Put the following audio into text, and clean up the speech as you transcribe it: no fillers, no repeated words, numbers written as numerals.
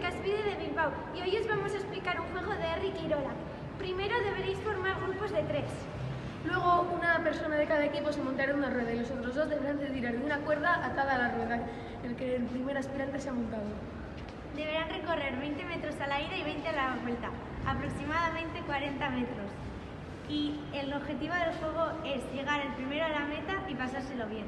Caspide de Bilbao y hoy os vamos a explicar un juego de Eric Quirola. Primero deberéis formar grupos de 3. Luego una persona de cada equipo se montará en una rueda y los otros 2 deberán de tirar de una cuerda atada a la rueda en el que el primer aspirante se ha montado. Deberán recorrer 20 metros a la ida y 20 a la vuelta, aproximadamente 40 metros. Y el objetivo del juego es llegar el primero a la meta y pasárselo bien.